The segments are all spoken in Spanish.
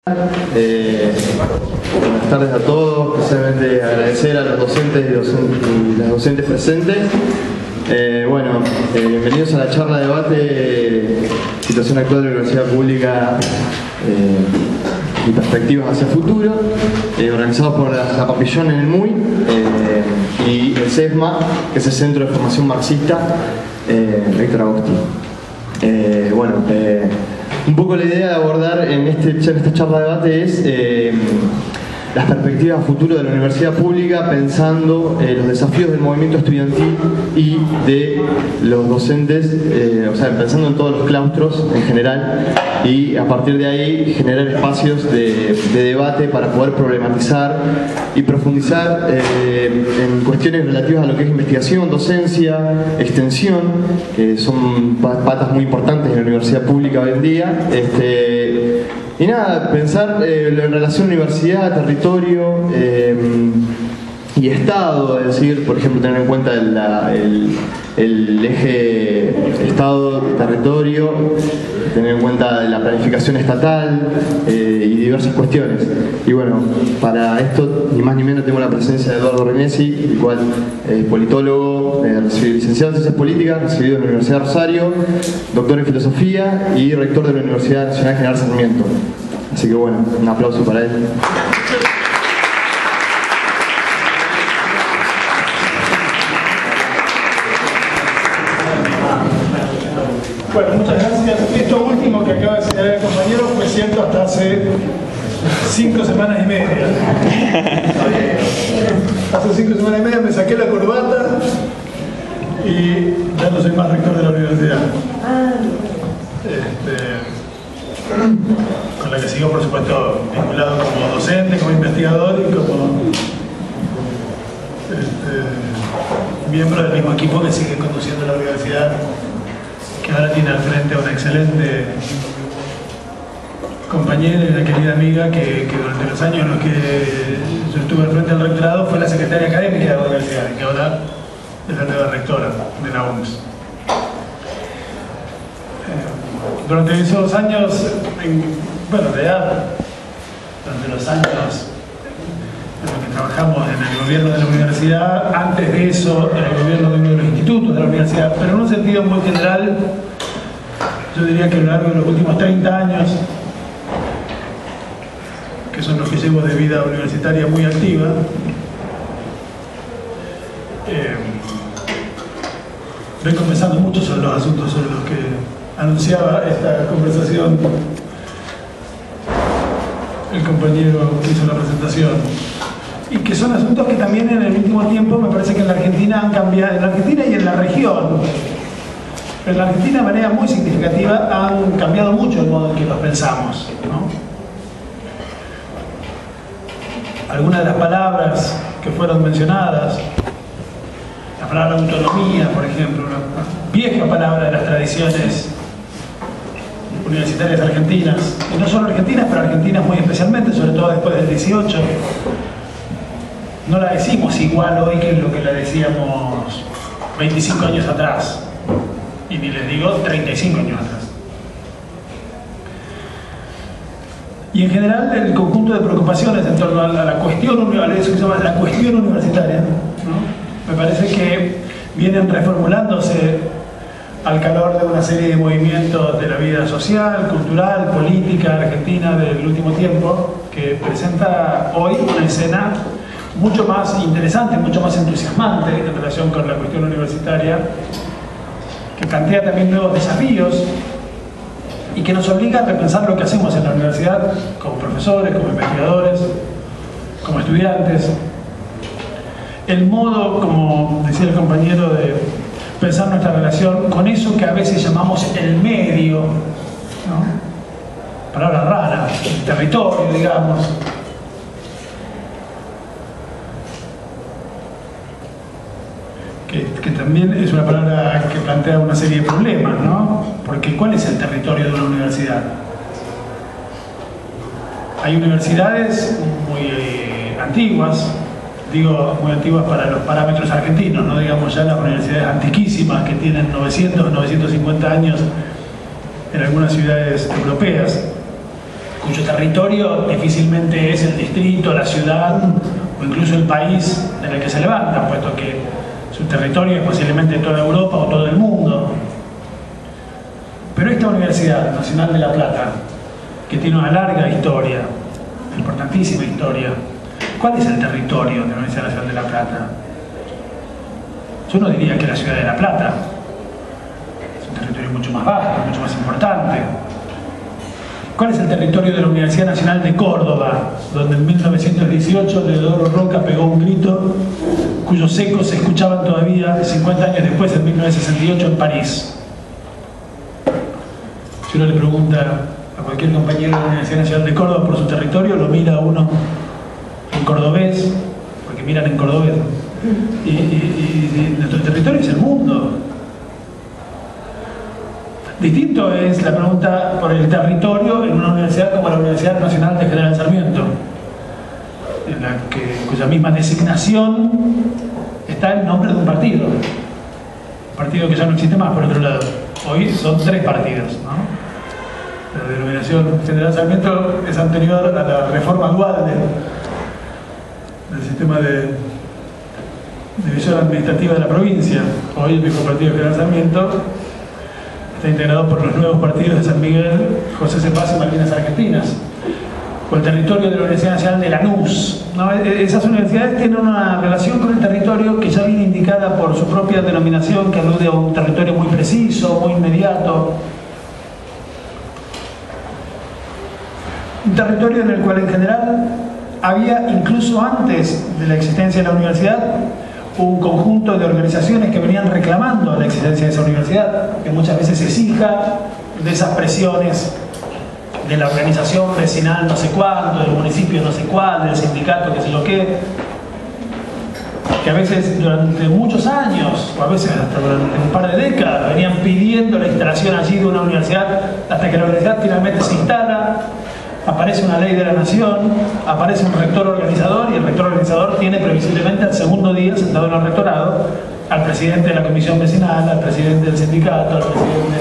Buenas tardes a todos, especialmente agradecer a los docentes y las docentes presentes. Bienvenidos a la charla de debate Situación actual de la Universidad Pública y perspectivas hacia el futuro, organizado por la Papillón en el MUI y el CESMA, que es el Centro de Formación Marxista Héctor Agostí. Un poco la idea de abordar en esta charla de debate es las perspectivas a futuro de la universidad pública, pensando los desafíos del movimiento estudiantil y de los docentes, pensando en todos los claustros en general, y a partir de ahí generar espacios de debate para poder problematizar y profundizar en cuestiones relativas a lo que es investigación, docencia, extensión, que son patas muy importantes en la universidad pública hoy en día. Y nada, pensar en relación universidad, territorio y Estado, es decir, por ejemplo, tener en cuenta el eje Estado-territorio, tener en cuenta la planificación estatal y diversas cuestiones. Y bueno, para esto, ni más ni menos, tengo la presencia de Eduardo Renesi, el cual es politólogo, licenciado en Ciencias Políticas, recibido en la Universidad de Rosario, doctor en Filosofía y rector de la Universidad Nacional General Sarmiento. Así que bueno, un aplauso para él. Bueno, muchas gracias. Esto último que acaba de señalar el compañero fue cierto hasta hace 5 semanas y media. Hace 5 semanas y media me saqué la corbata y ya no soy más rector de la universidad. Con la que sigo, por supuesto, vinculado como docente, como investigador y como miembro del mismo equipo que sigue conduciendo la universidad, que ahora tiene al frente a una excelente compañera y una querida amiga que durante los años en los que yo estuve al frente del rectorado fue la secretaria académica de la universidad, que ahora es la nueva rectora de la UNS. Durante esos años, durante los años en los que trabajamos en el gobierno de la universidad, antes de eso en el gobierno de uno de los institutos de la universidad, pero en un sentido muy general, yo diría que a lo largo de los últimos 30 años, que son los que llevo de vida universitaria muy activa, vengo pensando mucho sobre los asuntos sobre los que anunciaba esta conversación el compañero que hizo la presentación, y que son asuntos que también en el último tiempo me parece que en la Argentina han cambiado, en la Argentina y en la región, pero en la Argentina de manera muy significativa han cambiado mucho el modo en que los pensamos, ¿no? Algunas de las palabras que fueron mencionadas, la palabra autonomía, por ejemplo, una vieja palabra de las tradiciones universitarias argentinas, y no solo argentinas, pero argentinas muy especialmente, sobre todo después del 18. No la decimos igual hoy que lo que la decíamos 25 años atrás, y ni les digo 35 años atrás. Y en general el conjunto de preocupaciones en torno a la cuestión, a eso que se llama la cuestión universitaria, ¿no? Me parece que vienen reformulándose al calor de una serie de movimientos de la vida social, cultural, política argentina del último tiempo, que presenta hoy una escena mucho más interesante, mucho más entusiasmante en relación con la cuestión universitaria, que plantea también nuevos desafíos y que nos obliga a repensar lo que hacemos en la universidad como profesores, como investigadores, como estudiantes. El modo, como decía el compañero, de pensar nuestra relación con eso que a veces llamamos el medio, ¿no? Palabra rara, el territorio, digamos. Que también es una palabra que plantea una serie de problemas, ¿no? Porque ¿cuál es el territorio de una universidad? Hay universidades muy antiguas, digo muy antiguas para los parámetros argentinos, no digamos ya las universidades antiquísimas que tienen 900 o 950 años en algunas ciudades europeas, cuyo territorio difícilmente es el distrito, la ciudad o incluso el país en el que se levanta, puesto que su territorio es posiblemente toda Europa o todo el mundo. Pero esta Universidad Nacional de La Plata, que tiene una larga historia, importantísima historia, ¿cuál es el territorio de la Universidad Nacional de La Plata? Yo no diría que la ciudad de La Plata. Es un territorio mucho más vasto, mucho más importante. ¿Cuál es el territorio de la Universidad Nacional de Córdoba, donde en 1918 Leodoro Roca pegó un grito cuyos ecos se escuchaban todavía 50 años después, en 1968, en París? Si uno le pregunta a cualquier compañero de la Universidad Nacional de Córdoba por su territorio, lo mira uno en cordobés, porque miran en cordobés, y nuestro territorio es el mundo. Distinto es la pregunta por el territorio en una universidad como la Universidad Nacional de General Sarmiento, en la cuya misma designación está el nombre de un partido que ya no existe más, por otro lado. Hoy son 3 partidos, ¿no? La denominación General Sarmiento es anterior a la reforma dual del sistema de división administrativa de la provincia. Hoy el viejo partido General Sarmiento está integrado por los nuevos partidos de San Miguel, José Cepaz y Malvinas Argentinas, o el territorio de la Universidad Nacional de Lanús, ¿no? Esas universidades tienen una relación con el territorio que ya viene indicada por su propia denominación, que alude a un territorio muy preciso, muy inmediato. Un territorio en el cual en general había, incluso antes de la existencia de la universidad, un conjunto de organizaciones que venían reclamando la existencia de esa universidad, que muchas veces se exija de esas presiones de la organización vecinal no sé cuánto, del municipio no sé cuál, del sindicato que sé yo qué, que a veces durante muchos años, o a veces hasta durante un par de décadas, venían pidiendo la instalación allí de una universidad, hasta que la universidad finalmente se instala. Aparece una ley de la nación, aparece un rector organizador, y el rector organizador tiene previsiblemente al segundo día, sentado en el rectorado, al presidente de la comisión vecinal, al presidente del sindicato, al presidente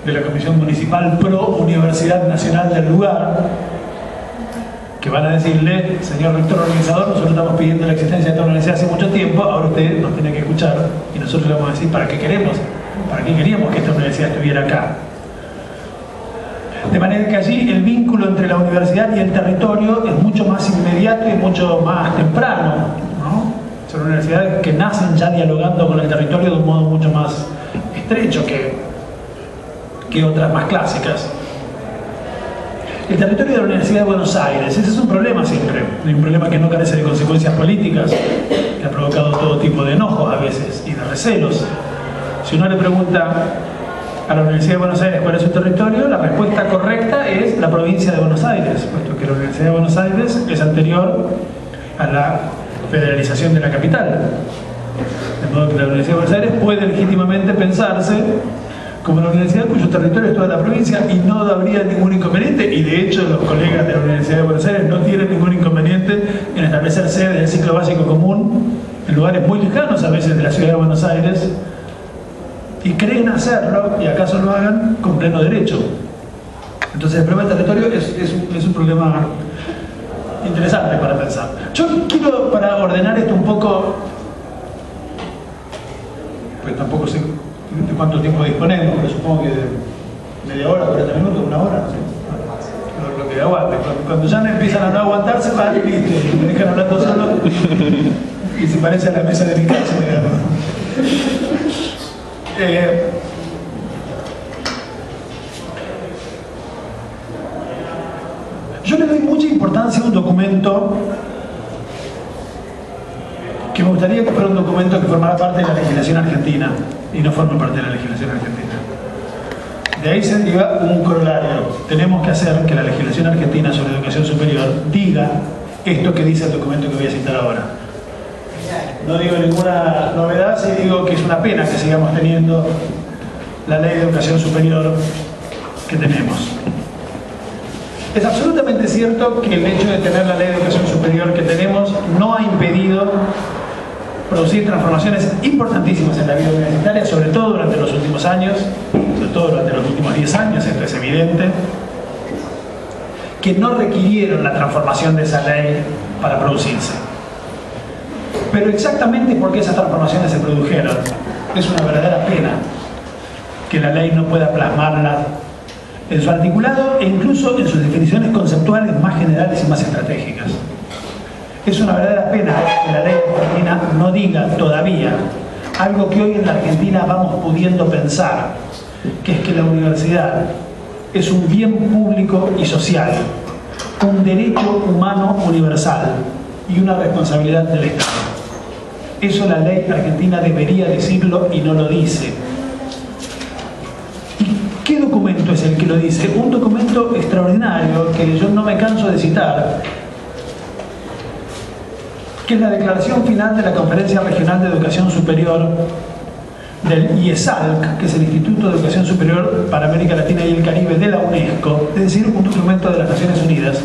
de la comisión municipal pro Universidad Nacional del lugar, que van a decirle: señor rector organizador, nosotros estamos pidiendo la existencia de esta universidad hace mucho tiempo, ahora usted nos tiene que escuchar, y nosotros le vamos a decir para qué queríamos que esta universidad estuviera acá. De manera que allí el vínculo entre la universidad y el territorio es mucho más inmediato y mucho más temprano, ¿no? Son universidades que nacen ya dialogando con el territorio de un modo mucho más estrecho que otras más clásicas. El territorio de la Universidad de Buenos Aires, ese es un problema siempre, un problema que no carece de consecuencias políticas, que ha provocado todo tipo de enojos a veces y de recelos. Si uno le pregunta a la Universidad de Buenos Aires cuál es su territorio, la respuesta correcta es la provincia de Buenos Aires, puesto que la Universidad de Buenos Aires es anterior a la federalización de la capital. De modo que la Universidad de Buenos Aires puede legítimamente pensarse como la universidad cuyo territorio es toda la provincia, y no habría ningún inconveniente, y de hecho los colegas de la Universidad de Buenos Aires no tienen ningún inconveniente en establecer sede del ciclo básico común en lugares muy lejanos a veces de la ciudad de Buenos Aires, y creen hacerlo, y acaso lo hagan con pleno derecho. Entonces el problema del territorio es un problema interesante para pensar. Yo quiero, para ordenar esto un poco, pues tampoco sé de cuánto tiempo disponemos, pero supongo que de media hora, 40 minutos, una hora, no sé. Lo que aguante. Cuando ya no empiezan a no aguantarse, van y me dejan hablando solo, y se parece a la mesa de mi casa, digamos. Yo le doy mucha importancia a un documento que me gustaría que fuera un documento que formara parte de la legislación argentina, y no forma parte de la legislación argentina. De ahí se deriva un corolario. Tenemos que hacer que la legislación argentina sobre educación superior diga esto que dice el documento que voy a citar ahora. No digo ninguna novedad, sí digo que es una pena que sigamos teniendo la ley de educación superior que tenemos. Es absolutamente cierto que el hecho de tener la ley de educación superior que tenemos no ha impedido producir transformaciones importantísimas en la vida universitaria, sobre todo durante los últimos años, sobre todo durante los últimos 10 años, esto es evidente. que no requirieron la transformación de esa ley para producirse. Pero exactamente porque esas transformaciones se produjeron, es una verdadera pena que la ley no pueda plasmarla en su articulado e incluso en sus definiciones conceptuales más generales y más estratégicas. Es una verdadera pena que la ley argentina no diga todavía algo que hoy en la Argentina vamos pudiendo pensar, que es que la universidad es un bien público y social, un derecho humano universal y una responsabilidad del Estado. Eso la ley argentina debería decirlo y no lo dice. ¿Y qué documento es el que lo dice? Un documento extraordinario que yo no me canso de citar, que es la declaración final de la Conferencia Regional de Educación Superior del IESALC, que es el Instituto de Educación Superior para América Latina y el Caribe de la UNESCO, es decir, un documento de las Naciones Unidas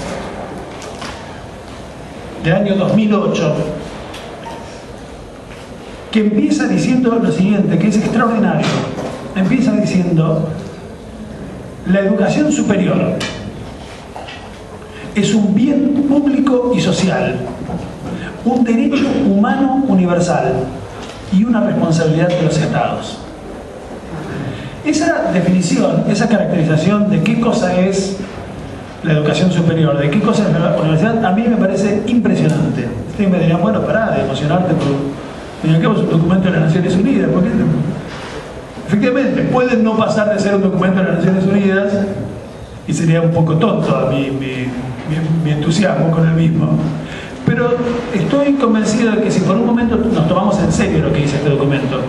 del año 2008, que empieza diciendo lo siguiente, que es extraordinario. Empieza diciendo: la educación superior es un bien público y social, un derecho humano universal y una responsabilidad de los Estados. Esa definición, esa caracterización de qué cosa es la educación superior, de qué cosa es la universidad, a mí me parece impresionante. Ustedes me dirían, bueno, pará de emocionarte por un documento de las Naciones Unidas, porque efectivamente pueden no pasar de ser un documento de las Naciones Unidas y sería un poco tonto mi entusiasmo con el mismo. Pero estoy convencido de que si por un momento nos tomamos en serio lo que dice este documento,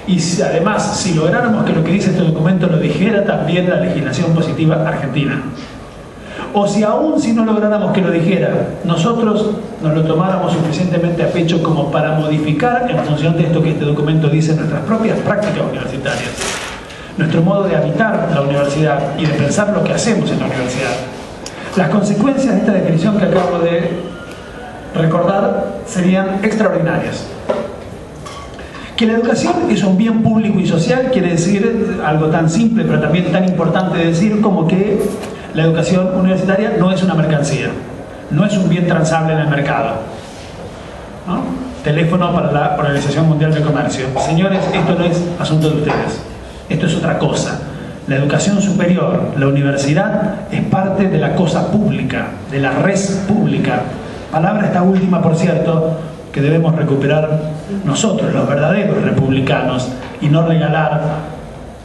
y si, además, si lográramos que lo que dice este documento lo dijera también la legislación positiva argentina, o si aún si no lográramos que lo dijera, nosotros nos lo tomáramos suficientemente a pecho como para modificar en función de esto que este documento dice nuestras propias prácticas universitarias, nuestro modo de habitar la universidad y de pensar lo que hacemos en la universidad, las consecuencias de esta definición que acabo de recordar serían extraordinarias. Que la educación es un bien público y social quiere decir algo tan simple pero también tan importante de decir como que la educación universitaria no es una mercancía, no es un bien transable en el mercado, ¿no? Teléfono para la Organización Mundial del Comercio. Señores, esto no es asunto de ustedes, esto es otra cosa. La educación superior, la universidad, es parte de la cosa pública, de la res pública. Palabra esta última, por cierto, que debemos recuperar nosotros, los verdaderos republicanos, y no regalar,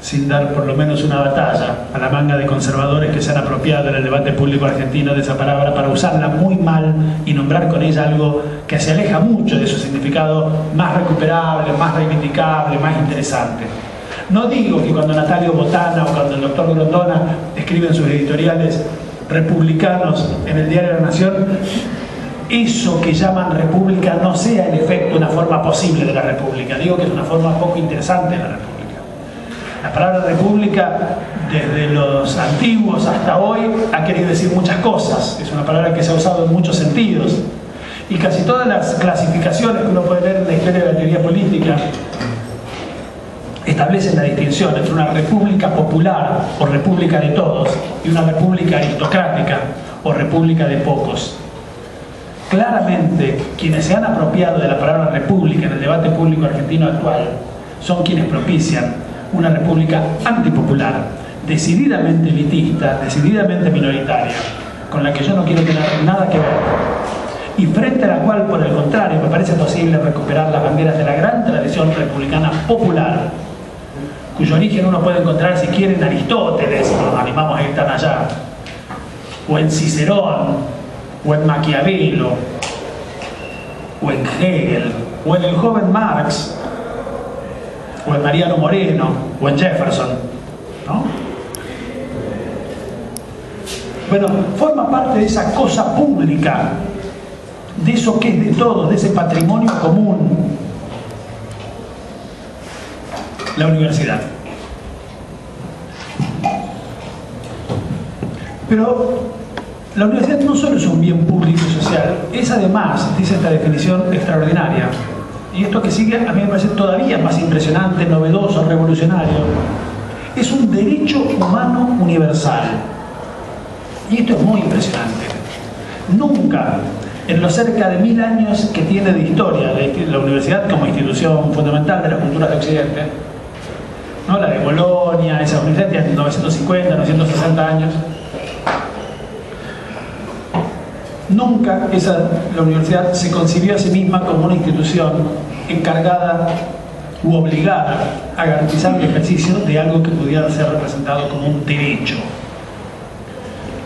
sin dar por lo menos una batalla, a la manga de conservadores que se han apropiado en el debate público argentino de esa palabra para usarla muy mal y nombrar con ella algo que se aleja mucho de su significado más recuperable, más reivindicable, más interesante. No digo que cuando Natalio Botana o cuando el doctor Grondona escriben sus editoriales republicanos en el Diario de la Nación, eso que llaman república no sea en efecto una forma posible de la república. Digo que es una forma poco interesante de la república. La palabra república, desde los antiguos hasta hoy, ha querido decir muchas cosas. Es una palabra que se ha usado en muchos sentidos. Y casi todas las clasificaciones que uno puede leer en la historia de la teoría política establecen la distinción entre una república popular o república de todos y una república aristocrática o república de pocos. Claramente, quienes se han apropiado de la palabra república en el debate público argentino actual son quienes propician una república antipopular, decididamente elitista, decididamente minoritaria, con la que yo no quiero tener nada que ver, y frente a la cual, por el contrario, me parece posible recuperar las banderas de la gran tradición republicana popular, cuyo origen uno puede encontrar, si quiere, en Aristóteles, nos animamos a ir tan allá, o en Cicerón, o en Maquiavelo, o en Hegel, o en el joven Marx, o en Mariano Moreno, o en Jefferson, ¿no? Bueno, forma parte de esa cosa pública, de eso que es de todos, de ese patrimonio común, la universidad. Pero la universidad no solo es un bien público y social, es además, dice esta definición extraordinaria, y esto que sigue a mí me parece todavía más impresionante, novedoso, revolucionario, es un derecho humano universal. Y esto es muy impresionante. Nunca, en los cerca de 1000 años que tiene de historia la universidad como institución fundamental de las culturas de Occidente, ¿no? La de Bolonia, esa universidad tiene 950, 960 años. Nunca la universidad se concibió a sí misma como una institución encargada u obligada a garantizar el ejercicio de algo que pudiera ser representado como un derecho.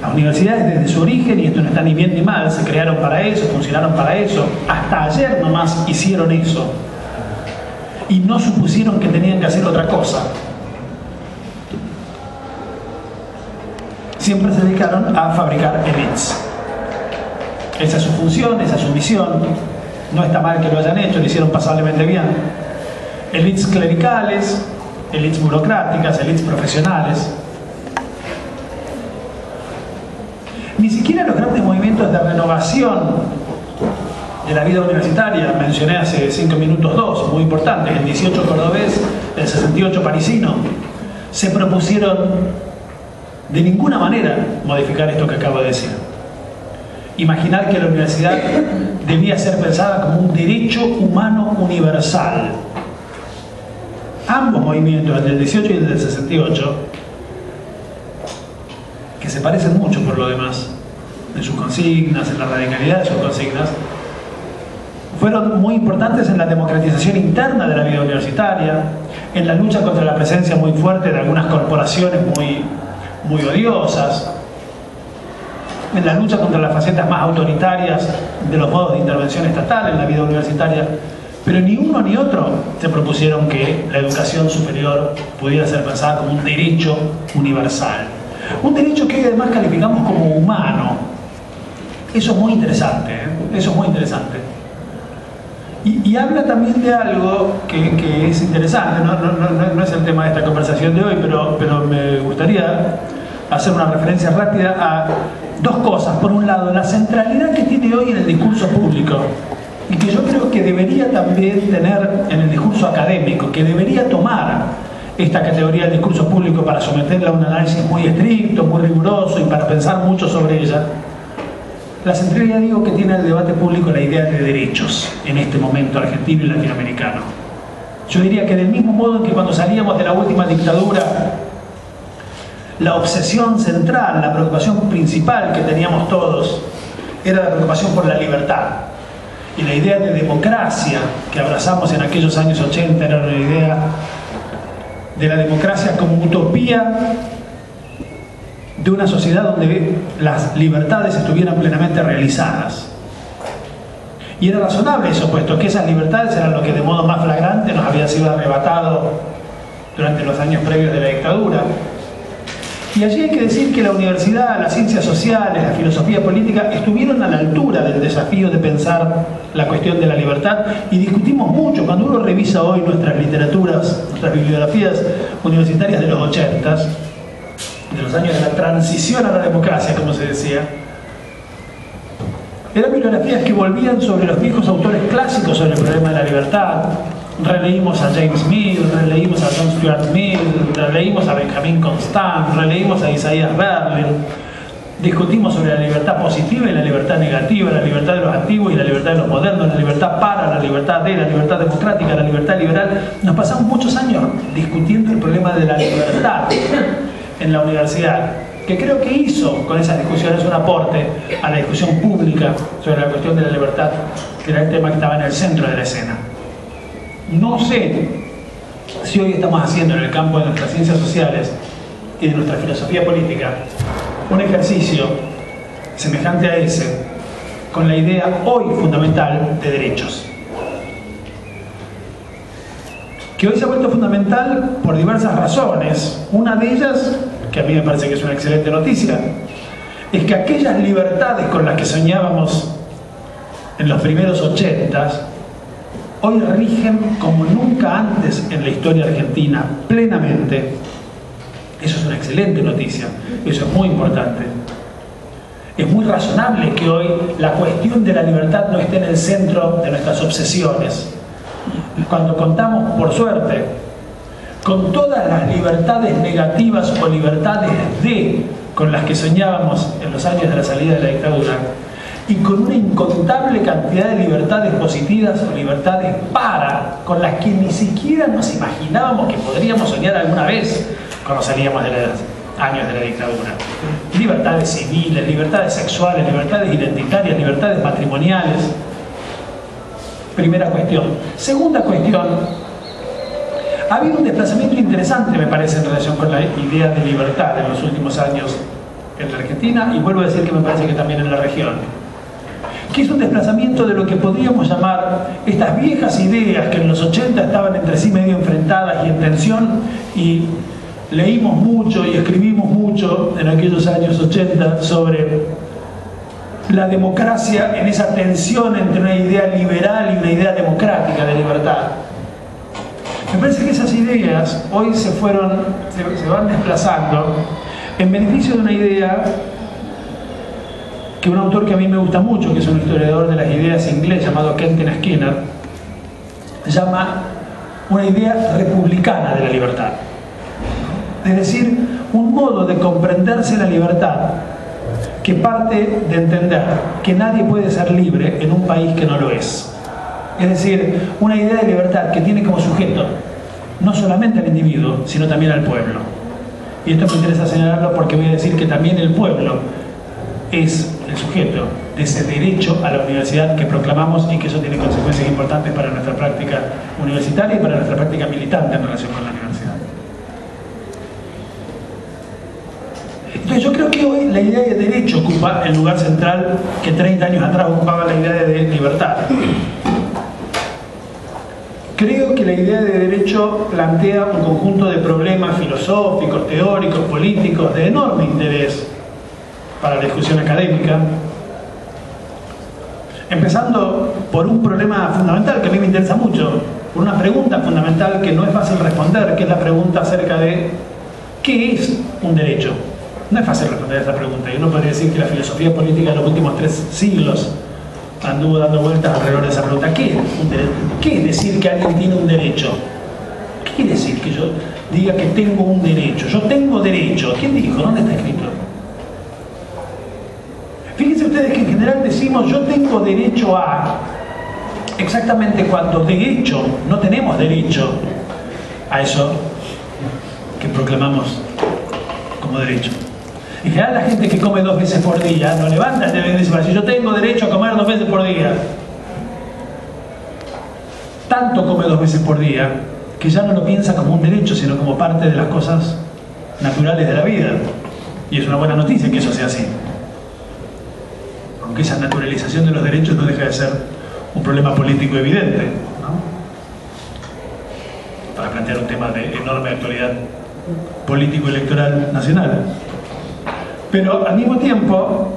Las universidades desde su origen, y esto no está ni bien ni mal, se crearon para eso, funcionaron para eso, hasta ayer nomás hicieron eso y no supusieron que tenían que hacer otra cosa. Siempre se dedicaron a fabricar elites. Esa es su función, esa es su misión. No está mal que lo hayan hecho, lo hicieron pasablemente bien. Elites clericales, elites burocráticas, elites profesionales. Ni siquiera los grandes movimientos de renovación de la vida universitaria, mencioné hace 5 minutos dos, muy importantes, el 18 cordobés, el 68 parisino, se propusieron de ninguna manera modificar esto que acabo de decir. Imaginar que la universidad debía ser pensada como un derecho humano universal. Ambos movimientos, el del 18 y el del 68, que se parecen mucho por lo demás, en sus consignas, en la radicalidad de sus consignas, fueron muy importantes en la democratización interna de la vida universitaria, en la lucha contra la presencia muy fuerte de algunas corporaciones muy odiosas, en la lucha contra las facetas más autoritarias de los modos de intervención estatal en la vida universitaria, pero ni uno ni otro se propusieron que la educación superior pudiera ser pensada como un derecho universal. Un derecho que hoy además calificamos como humano. Eso es muy interesante, ¿eh? Eso es muy interesante. Y habla también de algo que es interesante, no es el tema de esta conversación de hoy, pero me gustaría hacer una referencia rápida a dos cosas. Por un lado, la centralidad que tiene hoy en el discurso público, y que yo creo que debería también tener en el discurso académico, que debería tomar esta categoría del discurso público para someterla a un análisis muy estricto, muy riguroso y para pensar mucho sobre ella. La centralidad, digo, que tiene el debate público la idea de derechos en este momento argentino y latinoamericano. Yo diría que del mismo modo en que cuando salíamos de la última dictadura, la obsesión central, la preocupación principal que teníamos todos era la preocupación por la libertad. Y la idea de democracia que abrazamos en aquellos años 80 era una idea de la democracia como utopía de una sociedad donde las libertades estuvieran plenamente realizadas. Y era razonable eso, puesto que esas libertades eran lo que de modo más flagrante nos había sido arrebatado durante los años previos de la dictadura. Y allí hay que decir que la universidad, las ciencias sociales, la filosofía política estuvieron a la altura del desafío de pensar la cuestión de la libertad y discutimos mucho. Cuando uno revisa hoy nuestras literaturas, nuestras bibliografías universitarias de los 80s, de los años de la transición a la democracia, como se decía, eran bibliografías que volvían sobre los viejos autores clásicos sobre el problema de la libertad. Releímos a James Mill, releímos a John Stuart Mill, releímos a Benjamin Constant, releímos a Isaiah Berlin, discutimos sobre la libertad positiva y la libertad negativa, la libertad de los antiguos y la libertad de los modernos, la libertad para, la libertad de, la libertad democrática, la libertad liberal. Nos pasamos muchos años discutiendo el problema de la libertad en la universidad, que creo que hizo con esas discusiones un aporte a la discusión pública sobre la cuestión de la libertad, que era el tema que estaba en el centro de la escena. No sé si hoy estamos haciendo en el campo de nuestras ciencias sociales y de nuestra filosofía política un ejercicio semejante a ese, con la idea hoy fundamental de derechos. Que hoy se ha vuelto fundamental por diversas razones. Una de ellas, que a mí me parece que es una excelente noticia, es que aquellas libertades con las que soñábamos en los primeros 80s, hoy rigen como nunca antes en la historia argentina, plenamente. Eso es una excelente noticia, eso es muy importante. Es muy razonable que hoy la cuestión de la libertad no esté en el centro de nuestras obsesiones. Cuando contamos, por suerte, con todas las libertades negativas o libertades de con las que soñábamos en los años de la salida de la dictadura, y con una incontable cantidad de libertades positivas o libertades con las que ni siquiera nos imaginábamos que podríamos soñar alguna vez cuando salíamos de los años de la dictadura. Libertades civiles, libertades sexuales, libertades identitarias, libertades matrimoniales. Primera cuestión. Segunda cuestión, ha habido un desplazamiento interesante, me parece, en relación con la idea de libertad en los últimos años en la Argentina, y vuelvo a decir que me parece que también en la región, que es un desplazamiento de lo que podríamos llamar estas viejas ideas que en los 80 estaban entre sí medio enfrentadas y en tensión, y leímos mucho y escribimos mucho en aquellos años 80 sobre la democracia en esa tensión entre una idea liberal y una idea democrática de libertad. Me parece que esas ideas hoy se van desplazando en beneficio de una idea que un autor que a mí me gusta mucho, que es un historiador de las ideas inglés llamado Kenton Skinner, llama una idea republicana de la libertad. Es decir, un modo de comprenderse la libertad que parte de entender que nadie puede ser libre en un país que no lo es. Es decir, una idea de libertad que tiene como sujeto no solamente al individuo, sino también al pueblo. Y esto me interesa señalarlo porque voy a decir que también el pueblo es el sujeto de ese derecho a la universidad que proclamamos, y que eso tiene consecuencias importantes para nuestra práctica universitaria y para nuestra práctica militante en relación con la universidad. Entonces yo creo que hoy la idea de derecho ocupa el lugar central que 30 años atrás ocupaba la idea de libertad. Creo que la idea de derecho plantea un conjunto de problemas filosóficos, teóricos, políticos de enorme interés para la discusión académica, empezando por un problema fundamental que a mí me interesa mucho, por una pregunta fundamental que no es fácil responder, que es la pregunta acerca de ¿qué es un derecho? No es fácil responder a esa pregunta, y uno podría decir que la filosofía política de los últimos 3 siglos anduvo dando vueltas alrededor de esa pregunta. ¿Qué es un derecho? ¿Qué es decir que alguien tiene un derecho? ¿Qué quiere decir que yo diga que tengo un derecho? Yo tengo derecho. ¿Quién dijo? ¿Dónde está escrito? Fíjense ustedes que en general decimos yo tengo derecho a, exactamente cuando de hecho no tenemos derecho a eso que proclamamos como derecho. En general la gente que come 2 veces por día no levanta el dedo y dice, si yo tengo derecho a comer 2 veces por día. Tanto come 2 veces por día que ya no lo piensa como un derecho, sino como parte de las cosas naturales de la vida. Y es una buena noticia que eso sea así. Aunque esa naturalización de los derechos no deja de ser un problema político evidente, ¿no? Para plantear un tema de enorme actualidad político-electoral nacional. Pero al mismo tiempo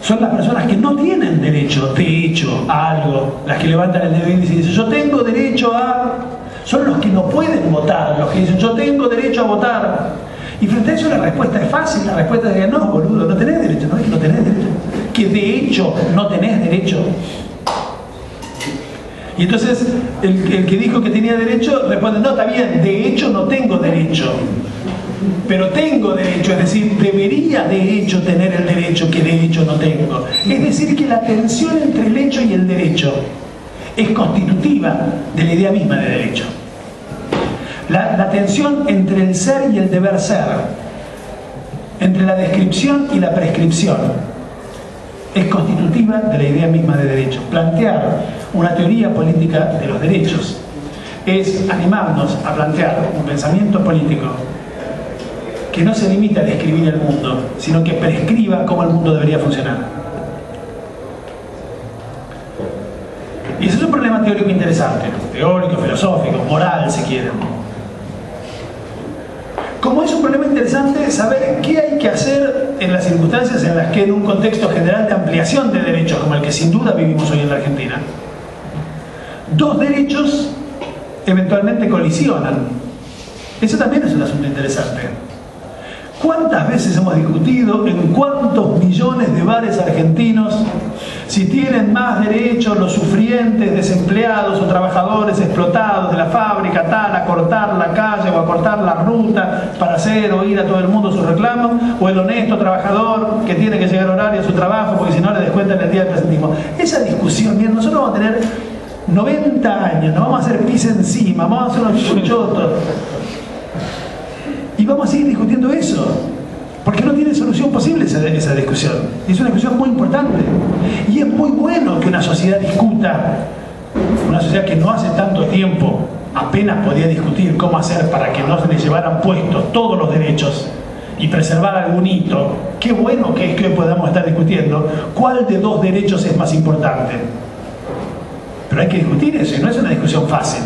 son las personas que no tienen derecho, de hecho, a algo, las que levantan el dedo índice y dicen yo tengo derecho a... Son los que no pueden votar, los que dicen yo tengo derecho a votar. Y frente a eso la respuesta es fácil, la respuesta es que no, boludo, no tenés derecho, no es que no tenés derecho, que de hecho no tenés derecho. Y entonces el que dijo que tenía derecho responde, no, está bien, de hecho no tengo derecho, pero tengo derecho, es decir, debería de hecho tener el derecho que de hecho no tengo. Es decir, que la tensión entre el hecho y el derecho es constitutiva de la idea misma de derecho. La tensión entre el ser y el deber ser, entre la descripción y la prescripción, es constitutiva de la idea misma de derecho. Plantear una teoría política de los derechos es animarnos a plantear un pensamiento político que no se limita a describir el mundo, sino que prescriba cómo el mundo debería funcionar. Y ese es un problema teórico interesante, teórico, filosófico, moral, si quieren. Como es un problema interesante saber qué hay que hacer en las circunstancias en las que en un contexto general de ampliación de derechos, como el que sin duda vivimos hoy en la Argentina, 2 derechos eventualmente colisionan. Eso también es un asunto interesante. ¿Cuántas veces hemos discutido en cuántos millones de bares argentinos Si tienen más derechos los sufrientes, desempleados o trabajadores explotados de la fábrica, tal, a cortar la calle o a cortar la ruta para hacer oír a todo el mundo sus reclamos, o el honesto trabajador que tiene que llegar a horario a su trabajo porque si no le descuentan el día del presentismo. Esa discusión, bien, nosotros vamos a tener 90 años, nos vamos a hacer pis encima, vamos a hacer unos chuchotos y vamos a seguir discutiendo eso. Porque no tiene solución posible esa discusión. Y es una discusión muy importante. Y es muy bueno que una sociedad discuta, una sociedad que no hace tanto tiempo apenas podía discutir cómo hacer para que no se le llevaran puestos todos los derechos y preservar algún hito. Qué bueno que es que hoy podamos estar discutiendo cuál de dos derechos es más importante. Pero hay que discutir eso, y no es una discusión fácil.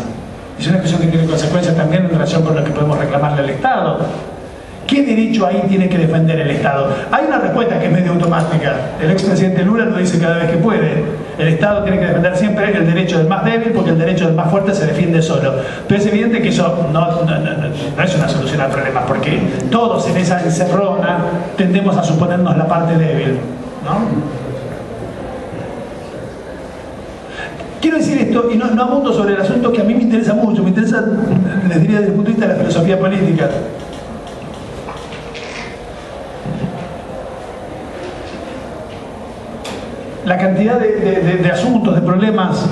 Es una discusión que tiene consecuencias también en relación con lo que podemos reclamarle al Estado. ¿Qué derecho ahí tiene que defender el Estado? Hay una respuesta que es medio automática. El expresidente Lula lo dice cada vez que puede. El Estado tiene que defender siempre el derecho del más débil porque el derecho del más fuerte se defiende solo. Pero es evidente que eso no es una solución al problema, porque todos en esa encerrona tendemos a suponernos la parte débil, ¿no? Quiero decir esto, y no abundo sobre el asunto que a mí me interesa mucho, me interesa, les diría desde el punto de vista de la filosofía política. La cantidad de asuntos, de problemas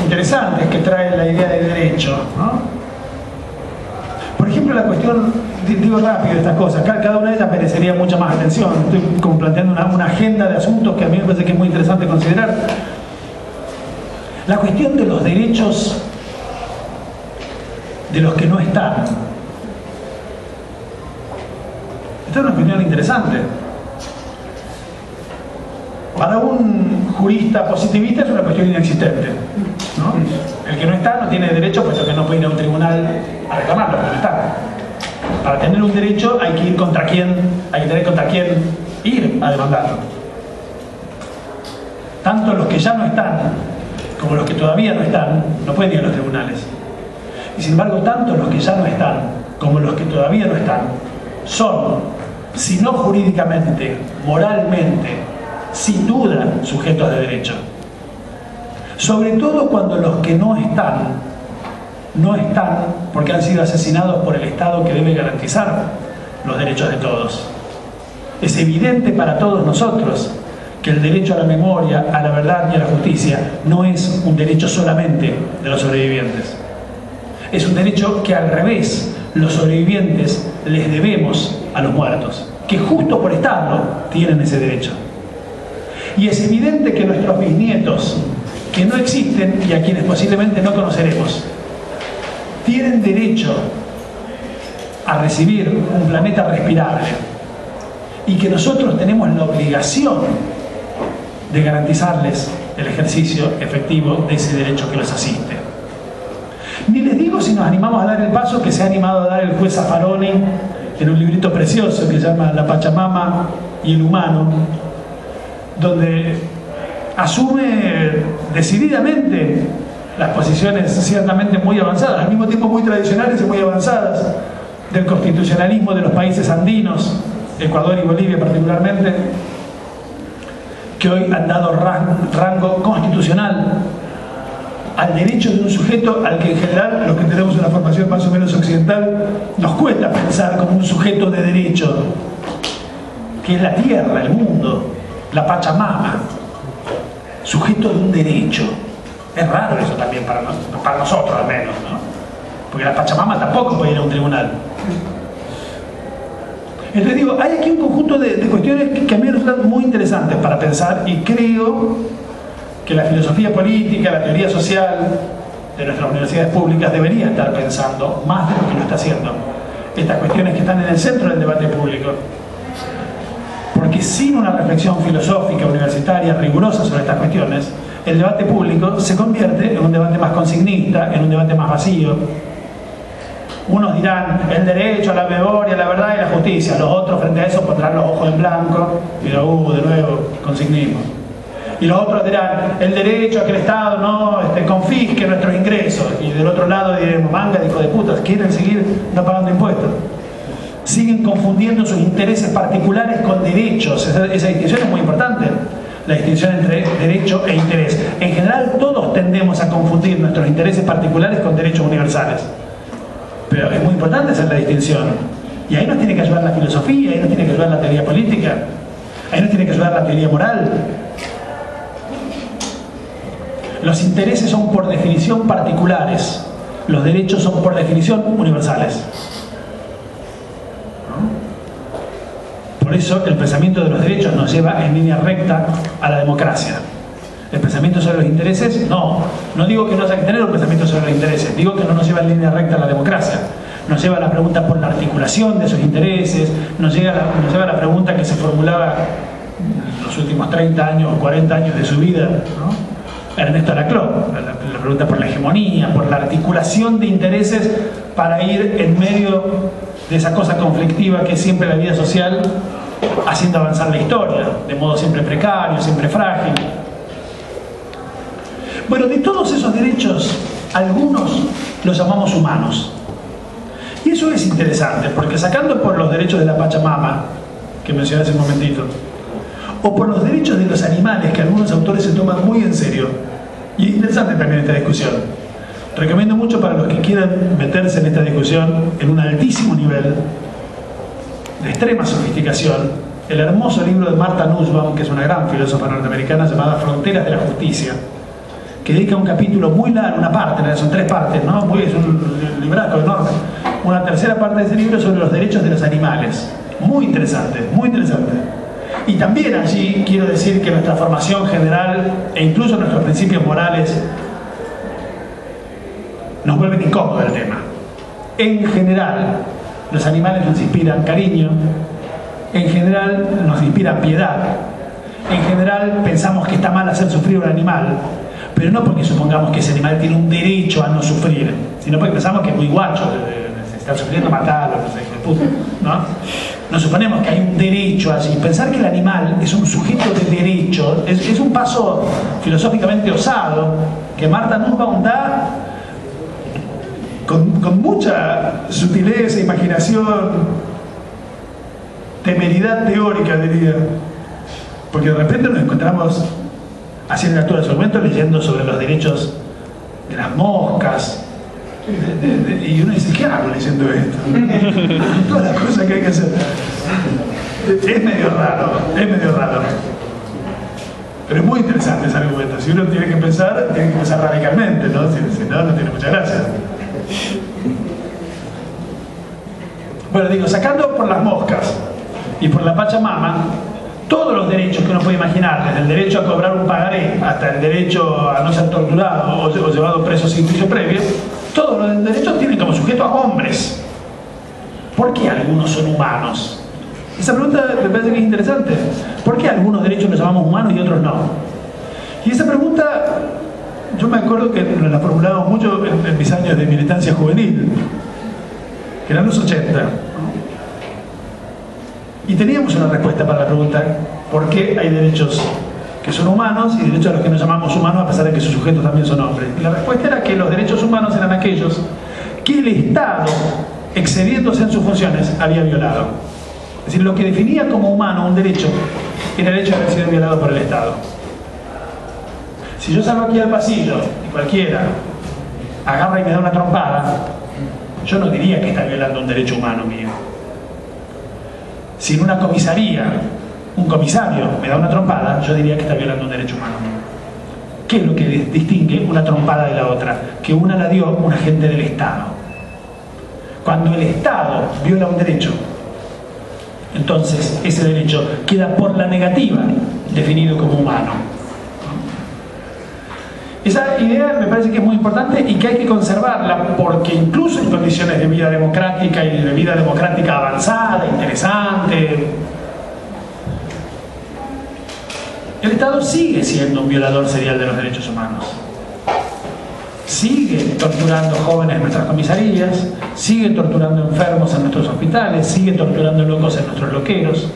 interesantes que trae la idea de derecho, ¿no? Por ejemplo, la cuestión, digo rápido estas cosas, cada una de ellas merecería mucha más atención. Estoy como planteando una agenda de asuntos que a mí me parece que es muy interesante considerar. La cuestión de los derechos de los que no están. Esta es una opinión interesante. Para un jurista positivista es una cuestión inexistente, ¿no? El que no está no tiene derecho, puesto que no puede ir a un tribunal a reclamarlo, porque no está. Para tener un derecho hay que ir contra quién, hay que tener contra quién ir a demandarlo. Tanto los que ya no están como los que todavía no están no pueden ir a los tribunales. Y sin embargo, tanto los que ya no están como los que todavía no están son, si no jurídicamente, moralmente, sin duda, sujetos de derecho. Sobre todo cuando los que no están porque han sido asesinados por el Estado que debe garantizar los derechos de todos. Es evidente para todos nosotros que el derecho a la memoria, a la verdad y a la justicia no es un derecho solamente de los sobrevivientes. Es un derecho que al revés, los sobrevivientes les debemos a los muertos, que justo por estarlo tienen ese derecho. Y es evidente que nuestros bisnietos, que no existen y a quienes posiblemente no conoceremos, tienen derecho a recibir un planeta respirable y que nosotros tenemos la obligación de garantizarles el ejercicio efectivo de ese derecho que los asiste. Ni les digo si nos animamos a dar el paso que se ha animado a dar el juez Zaffaroni en un librito precioso que se llama La Pachamama y el humano, donde asume decididamente las posiciones ciertamente muy avanzadas, al mismo tiempo muy tradicionales y muy avanzadas, del constitucionalismo de los países andinos, Ecuador y Bolivia particularmente, que hoy han dado rango constitucional al derecho de un sujeto al que en general, los que tenemos una formación más o menos occidental, nos cuesta pensar como un sujeto de derecho, que es la tierra, el mundo, la Pachamama, sujeto de un derecho. Es raro eso también para nosotros al menos, ¿no? Porque la Pachamama tampoco puede ir a un tribunal. Entonces digo, hay aquí un conjunto de cuestiones que a mí me resultan muy interesantes para pensar, y creo que la filosofía política, la teoría social de nuestras universidades públicas debería estar pensando más de lo que lo está haciendo. Estas cuestiones que están en el centro del debate público. Porque sin una reflexión filosófica, universitaria, rigurosa sobre estas cuestiones, el debate público se convierte en un debate más consignista, en un debate más vacío. Unos dirán el derecho a la memoria, la verdad y la justicia. Los otros frente a eso pondrán los ojos en blanco y dirán, de nuevo, consignismo. Y los otros dirán el derecho a que el Estado no confisque nuestros ingresos. Y del otro lado diremos, manga de hijos de putas, quieren seguir no pagando impuestos. Siguen confundiendo sus intereses particulares con derechos. Esa distinción es muy importante. la distinción entre derecho e interés. En general todos tendemos a confundir nuestros intereses particulares con derechos universales. Pero es muy importante hacer la distinción. Y ahí nos tiene que ayudar la filosofía, ahí nos tiene que ayudar la teoría política, ahí nos tiene que ayudar la teoría moral. Los intereses son por definición particulares, los derechos son por definición universales. Por eso el pensamiento de los derechos nos lleva en línea recta a la democracia. El pensamiento sobre los intereses, no digo que no haya que tener un pensamiento sobre los intereses, digo que no nos lleva en línea recta a la democracia. Nos lleva a la pregunta por la articulación de esos intereses, nos lleva a la pregunta que se formulaba en los últimos 30 años o 40 años de su vida, ¿no? Ernesto Laclau, la pregunta por la hegemonía, por la articulación de intereses para ir en medio de esa cosa conflictiva que es siempre la vida social, haciendo avanzar la historia, de modo siempre precario, siempre frágil. Bueno, de todos esos derechos, algunos los llamamos humanos. Y eso es interesante, porque sacando por los derechos de la Pachamama, que mencioné hace un momentito, o por los derechos de los animales, que algunos autores se toman muy en serio, y es interesante también esta discusión. Recomiendo mucho para los que quieran meterse en esta discusión en un altísimo nivel, de extrema sofisticación, el hermoso libro de Martha Nussbaum, que es una gran filósofa norteamericana, llamada Fronteras de la Justicia, que dedica un capítulo muy largo, una parte, son 3 partes, ¿no? Es un libraco enorme. Una tercera parte de ese libro sobre los derechos de los animales. Muy interesante, muy interesante. Y también allí quiero decir que nuestra formación general e incluso nuestros principios morales nos vuelven incómodos el tema. En general, los animales nos inspiran cariño, en general nos inspiran piedad, en general pensamos que está mal hacer sufrir a un animal, pero no porque supongamos que ese animal tiene un derecho a no sufrir, sino porque pensamos que es muy guacho, se está sufriendo, matarlo, no sé, puto, ¿no? No suponemos que hay un derecho allí. Pensar que el animal es un sujeto de derecho es un paso filosóficamente osado que Martha Nussbaum da con mucha sutileza, imaginación, temeridad teórica, diría. Porque de repente nos encontramos haciendo lectura de su momento leyendo sobre los derechos de las moscas, y uno dice, ¿qué hago leyendo esto? Todas las cosas que hay que hacer. Es medio raro, pero es muy interesante ese argumento. Si uno tiene que pensar radicalmente, ¿no? Si no, no tiene mucha gracia. Bueno, digo, sacando por las moscas y por la Pachamama, todos los derechos que uno puede imaginar, desde el derecho a cobrar un pagaré hasta el derecho a no ser torturado o llevado preso sin juicio previo, todos los derechos tienen como sujeto a hombres. ¿Por qué algunos son humanos? Esa pregunta me parece que es interesante. ¿Por qué algunos derechos los llamamos humanos y otros no? Y esa pregunta, yo me acuerdo que la formulábamos mucho en mis años de militancia juvenil, que eran los 80. Y teníamos una respuesta para la pregunta: ¿por qué hay derechos que son humanos y derechos a los que nos llamamos humanos a pesar de que sus sujetos también son hombres? Y la respuesta era que los derechos humanos eran aquellos que el Estado, excediéndose en sus funciones, había violado. Es decir, lo que definía como humano un derecho era el hecho de haber sido violado por el Estado. Si yo salgo aquí al pasillo y cualquiera agarra y me da una trompada, yo no diría que está violando un derecho humano mío. Si en una comisaría un comisario me da una trompada, yo diría que está violando un derecho humano. ¿Qué es lo que distingue una trompada de la otra? Que una la dio un agente del Estado. Cuando el Estado viola un derecho, entonces ese derecho queda por la negativa definido como humano. Esa idea me parece que es muy importante y que hay que conservarla, porque incluso en condiciones de vida democrática y de vida democrática avanzada, interesante, el Estado sigue siendo un violador serial de los derechos humanos. Sigue torturando jóvenes en nuestras comisarías, sigue torturando enfermos en nuestros hospitales, sigue torturando locos en nuestros loqueros.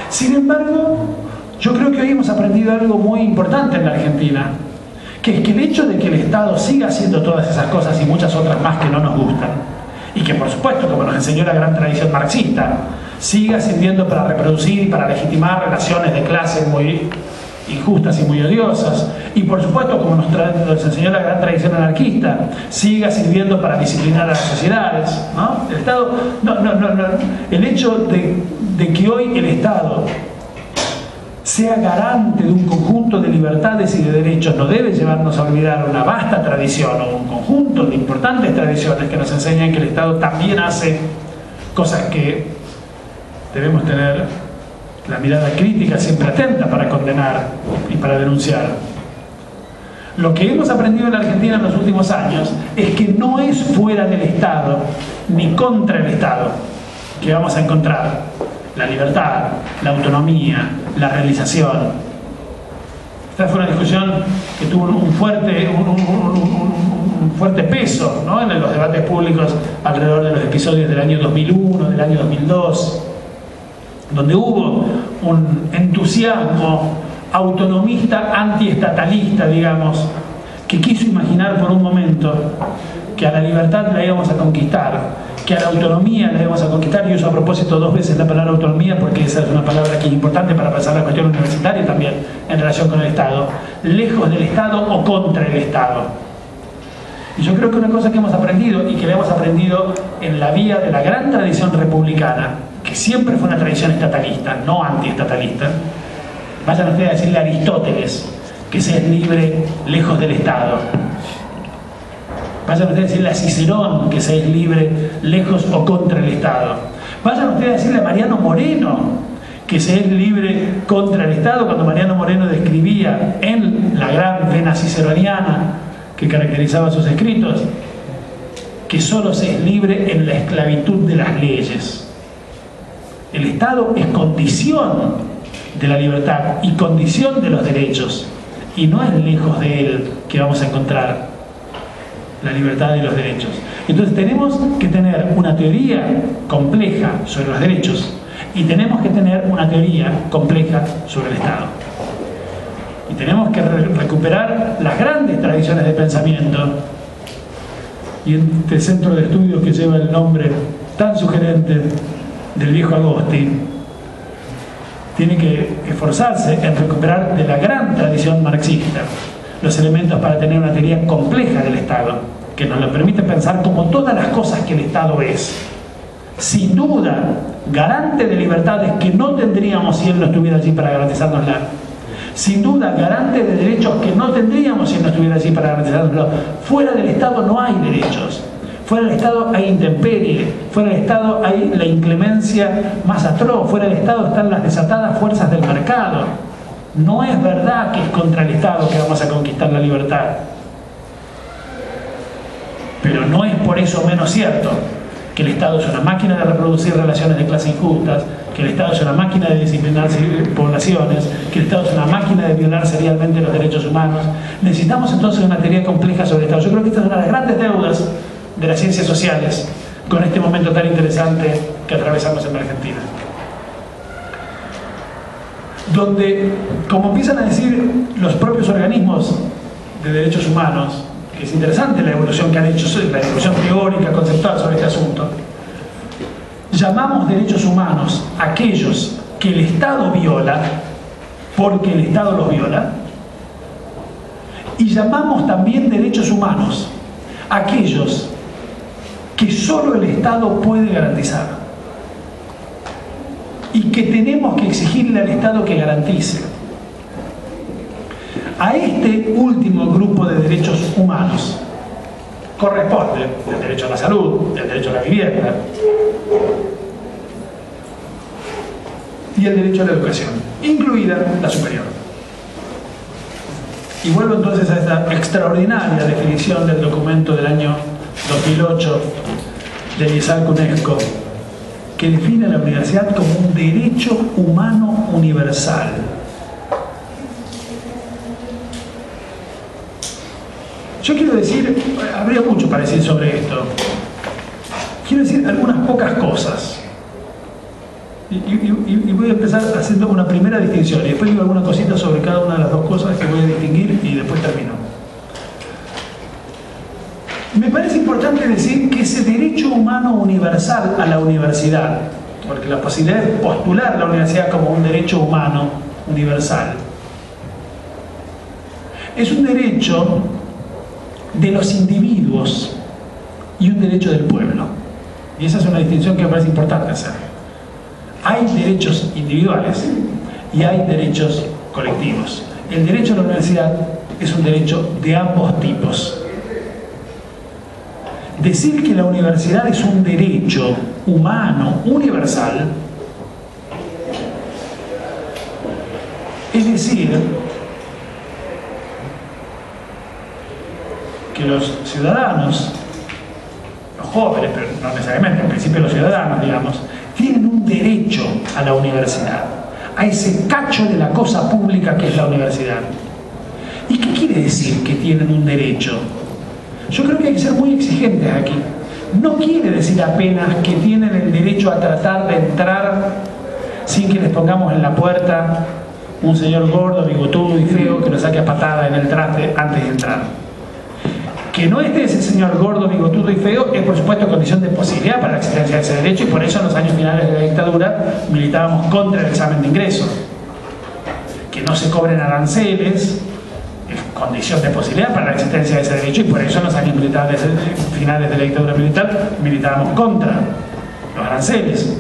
Sin embargo, yo creo que hoy hemos aprendido algo muy importante en la Argentina, que es que el hecho de que el Estado siga haciendo todas esas cosas y muchas otras más que no nos gustan, y que por supuesto, como nos enseñó la gran tradición marxista, siga sirviendo para reproducir y para legitimar relaciones de clase muy injustas y muy odiosas, y por supuesto, como nos enseñó la gran tradición anarquista, siga sirviendo para disciplinar a las sociedades, ¿no? El Estado, el hecho de que hoy el Estado sea garante de un conjunto de libertades y de derechos no debe llevarnos a olvidar una vasta tradición o un conjunto de importantes tradiciones que nos enseñan que el Estado también hace cosas que debemos tener la mirada crítica siempre atenta para condenar y para denunciar. Lo que hemos aprendido en la Argentina en los últimos años es que no es fuera del Estado ni contra el Estado que vamos a encontrar la libertad, la autonomía, la realización. Esta fue una discusión que tuvo un fuerte peso, ¿no?, en los debates públicos alrededor de los episodios del año 2001, del año 2002, donde hubo un entusiasmo autonomista antiestatalista, digamos, que quiso imaginar por un momento que a la libertad la íbamos a conquistar, que a la autonomía la íbamos a conquistar. Y uso a propósito 2 veces la palabra autonomía porque esa es una palabra que es importante para pensar la cuestión universitaria también en relación con el Estado, lejos del Estado o contra el Estado. Y yo creo que una cosa que hemos aprendido y que la hemos aprendido en la vía de la gran tradición republicana, que siempre fue una tradición estatalista, no antiestatalista. Vayan ustedes a decirle a Aristóteles que se es libre lejos del Estado. Vayan ustedes a decirle a Cicerón que se es libre lejos o contra el Estado. Vayan ustedes a decirle a Mariano Moreno que se es libre contra el Estado, cuando Mariano Moreno describía en la gran vena ciceroniana que caracterizaba sus escritos que solo se es libre en la esclavitud de las leyes. El Estado es condición de la libertad y condición de los derechos, y no es lejos de él que vamos a encontrar la libertad y los derechos. Entonces tenemos que tener una teoría compleja sobre los derechos y tenemos que tener una teoría compleja sobre el Estado. Y tenemos que recuperar las grandes tradiciones de pensamiento, y este centro de estudio que lleva el nombre tan sugerente del viejo Agosti tiene que esforzarse en recuperar de la gran tradición marxista los elementos para tener una teoría compleja del Estado que nos lo permite pensar como todas las cosas que el Estado es, sin duda garante de libertades que no tendríamos si él no estuviera allí para garantizárnosla, sin duda garante de derechos que no tendríamos si él no estuviera allí para garantizárnoslo. Fuera del Estado no hay derechos. Fuera del Estado hay intemperie, fuera del Estado hay la inclemencia más atroz, fuera del Estado están las desatadas fuerzas del mercado. No es verdad que es contra el Estado que vamos a conquistar la libertad. Pero no es por eso menos cierto que el Estado es una máquina de reproducir relaciones de clase injustas, que el Estado es una máquina de disciplinar poblaciones, que el Estado es una máquina de violar serialmente los derechos humanos. Necesitamos entonces una teoría compleja sobre el Estado. Yo creo que esta es una de las grandes deudas de las ciencias sociales con este momento tan interesante que atravesamos en la Argentina, donde, como empiezan a decir los propios organismos de derechos humanos, que es interesante la evolución que han hecho, la evolución teórica, conceptual sobre este asunto, llamamos derechos humanos aquellos que el Estado viola porque el Estado los viola, y llamamos también derechos humanos aquellos que solo el Estado puede garantizar y que tenemos que exigirle al Estado que garantice. A este último grupo de derechos humanos corresponde el derecho a la salud, el derecho a la vivienda y el derecho a la educación, incluida la superior. Y vuelvo entonces a esta extraordinaria definición del documento del año 2008 de Isaac UNESCO, que define la universidad como un derecho humano universal. Yo quiero decir, habría mucho para decir sobre esto, quiero decir algunas pocas cosas. Y voy a empezar haciendo una primera distinción y después digo alguna cosita sobre cada una de las dos cosas que voy a distinguir y después termino. Me parece importante decir que ese derecho humano universal a la universidad, porque la posibilidad de postular la universidad como un derecho humano universal es un derecho de los individuos y un derecho del pueblo. Y esa es una distinción que me parece importante hacer. Hay derechos individuales y hay derechos colectivos. El derecho a la universidad es un derecho de ambos tipos. Decir que la universidad es un derecho humano universal es decir que los ciudadanos, los jóvenes, pero no necesariamente, en principio los ciudadanos, digamos, tienen un derecho a la universidad, a ese cacho de la cosa pública que es la universidad. ¿Y qué quiere decir que tienen un derecho? Yo creo que hay que ser muy exigentes aquí. No quiere decir apenas que tienen el derecho a tratar de entrar sin que les pongamos en la puerta un señor gordo, bigotudo y feo que lo saque a patada en el traste antes de entrar. Que no esté ese señor gordo, bigotudo y feo es por supuesto condición de posibilidad para la existencia de ese derecho, y por eso en los años finales de la dictadura militábamos contra el examen de ingreso. Que no se cobren aranceles es condición de posibilidad para la existencia de ese derecho, y por eso en los años finales de la dictadura militar militábamos contra los aranceles.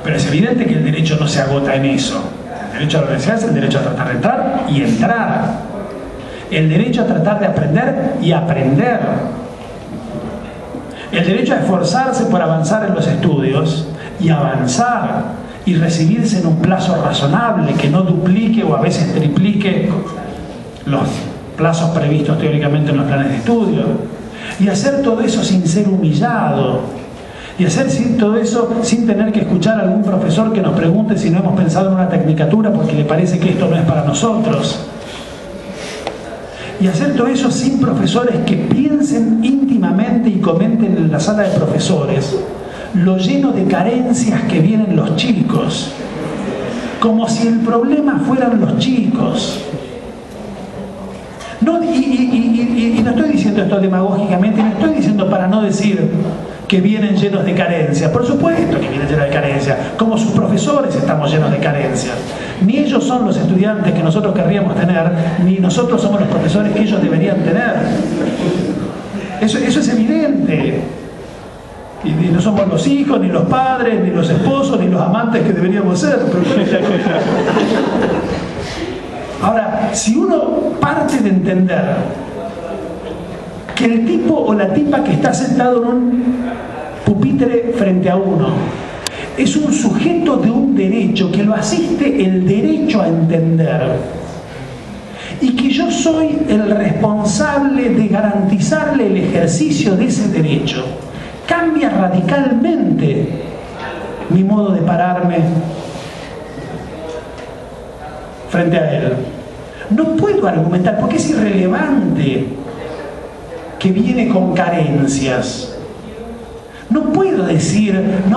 Pero es evidente que el derecho no se agota en eso. El derecho a la universidad es el derecho a tratar de entrar y entrar. El derecho a tratar de aprender y aprender. El derecho a esforzarse por avanzar en los estudios y avanzar y recibirse en un plazo razonable que no duplique o a veces triplique los plazos previstos teóricamente en los planes de estudio. Y hacer todo eso sin ser humillado. Y hacer todo eso sin tener que escuchar a algún profesor que nos pregunte si no hemos pensado en una tecnicatura porque le parece que esto no es para nosotros. Y hacer todo eso sin profesores que piensen íntimamente y comenten en la sala de profesores lo lleno de carencias que vienen los chicos, como si el problema fueran los chicos. No, y no estoy diciendo esto demagógicamente, no estoy diciendo para no decir que vienen llenos de carencia. Por supuesto que vienen llenos de carencia. Como sus profesores estamos llenos de carencia. Ni ellos son los estudiantes que nosotros querríamos tener, ni nosotros somos los profesores que ellos deberían tener. Eso es evidente. Y no somos los hijos, ni los padres, ni los esposos, ni los amantes que deberíamos ser. Ahora, si uno parte de entender que el tipo o la tipa que está sentado en un pupitre frente a uno es un sujeto de un derecho que lo asiste el derecho a entender, y que yo soy el responsable de garantizarle el ejercicio de ese derecho, cambia radicalmente mi modo de pararme frente a él. No puedo argumentar porque es irrelevante que viene con carencias. No puedo decir, no,